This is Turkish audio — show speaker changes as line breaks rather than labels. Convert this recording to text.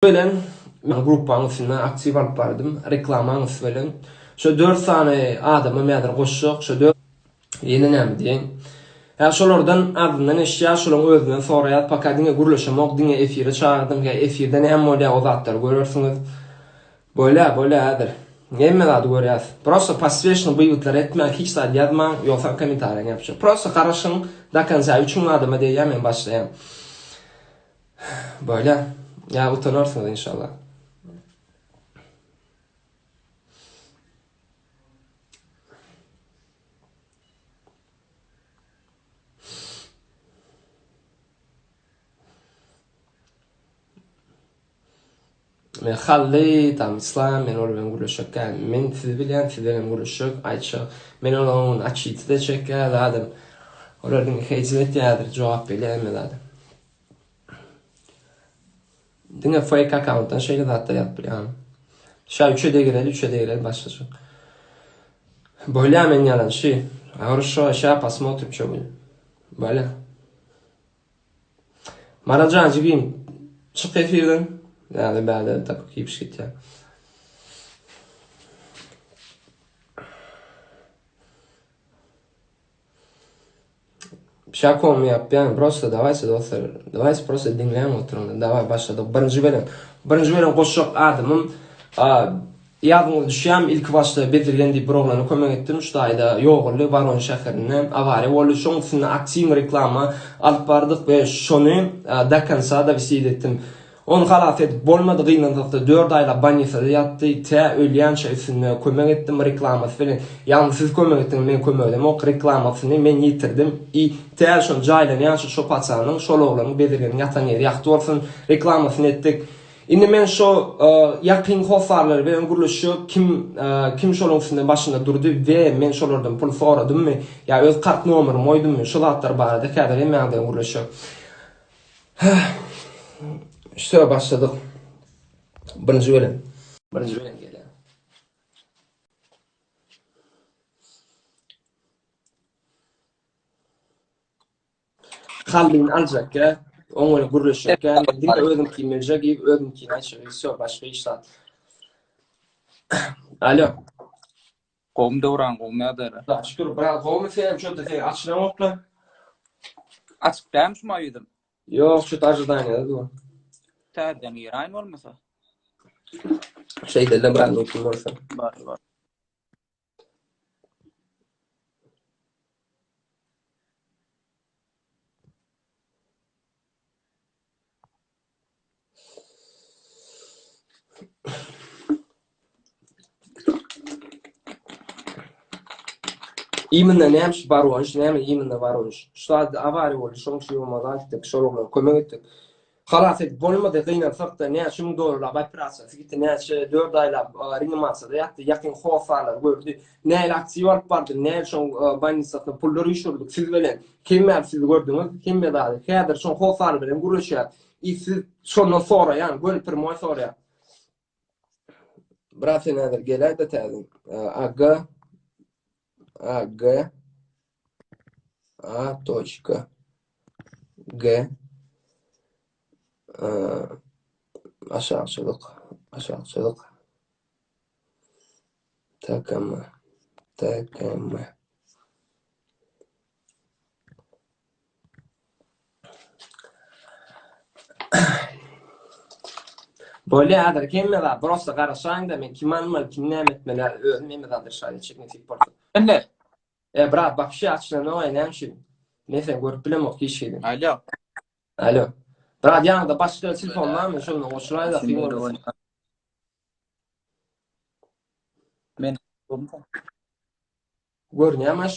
Bilen gruppaňyzyna aktiv alyp bardym. Reklamaňyz bilen. Şo 4 sany adamy mäder goşjak. Şo 4 ýene näme diýen. Ha şolardan adından eşya şolaryň özünden soraýar. Pakadiňe gurulşamok diňe efire çağırdym. Ga efirde näme bolýar o zatlar görersiňiz. Böyle adır. Näme zat görýäs. Prosta посвящен buýutlar etmek hiç zat ýazmaň ýoksa kommentariýa ýapjak. Prosta garaşyň da kanza üçin adama diýýär men başlaýam. Böyle. Ya utanarsınız inşallah. Men halli tam İslam men olan guruşak men siz bilýän sizden guruşak aýtşak men olan açytyda çekýär adam. Olaryň hizmet ýadyr jogap berýärmi adam. Diňe fake accountdan şeýle zatda ýatyp bilýän. Şa 3'e girer başlaşyk. Bolýa men ýalan şi. Хорошо, ща посмотрим, что будет. Böyle. Maracan cibim. Çık efirden. Yani böyle takip bir şey ya. Şakom yap yani просто давайте dostlar. Давайте просто dinleyelim oturun. Давай başladık. Birinci veren koşak adamım. Ýadyňyza düşýär, ilk başda belirlendi programy kömek etdim. Şu daýda ýogurly Baron şäherinden awary bolup şoň üçin aktiw reklama alyp bardyk we şonu da kansa da wisiýet etdim. Onu halat edip bolmadygynyň zatda 4 aýla banýasy ýatdy. Tä ölýän şeýsine kömek etdim reklamasy bilen. Ýalnys siz kömek etdiňiz, men kömek edem. O reklamasyny men ýitirdim. Tä şo jaýlanýan şo paçanyň şolaglaryň belirlenen ýatan ýeri ýakdy bolsun reklamasyny etdik. Indi men şo ýakyn hosarlar bilen gurulşyp kim şolaryň üstünde başynda durdy we men şolardan pul soradymmy ýa öz kart nomerymy oýdymmy şo zatlar barada käder emagdan gurulşyp. İşte başladık. Birinci bölüm geliyor. Kalbin alacak ya. Onu gurulşak ya. Dinle özüm kimircek gibi özüm kinaşır. İşte başka işler. Alo.
Qowum dowran, qowum ýagdaýlar.
Şükür, bırak. Qowum sen şöyle sen açılamak mı?
Açykdam şuma ýüdüm.
Yok, şu tajdan ya.
Täzeden ýeraýyn bolmasa.
Şeyde bırak notum varsa.
Bar.
Именно näme baronş, näme именно baronş. Şu awary bol, şoň şey bolmadan gitdik, şolaglar kömek etdik. Halas et bolmady gyna fakta näçe $1000 operatsiýasy gitdi, näçe 4 aýlap reanimasiyada ýatdy, ýakyn howfarlar gördü. Näle aksiýa alyp bardy, näle şoň banýysatda pullary ýüşürdik. Siz bilen kimmäp siz gördüňiz, kim bedady. Häzir şoň howfar bilen gurulşýar. Siz şondan sonra ýani gönül pirmoý soraýar. Braty näder gelýär-de täzin. G aşağıçılık takımı böyle adır kemme var prosta garaşaň da men kimanmal kimnäme etmeler özüme adır şaýda çekmek bolsa.
Ende.
Brat вообще açlana oýnam şu. Nese görüp bilem o kişiydi. Alo. Brat ýanynda başga telefon barmy? Şonu oşulaýda fiň.
Men
Görnýärmi?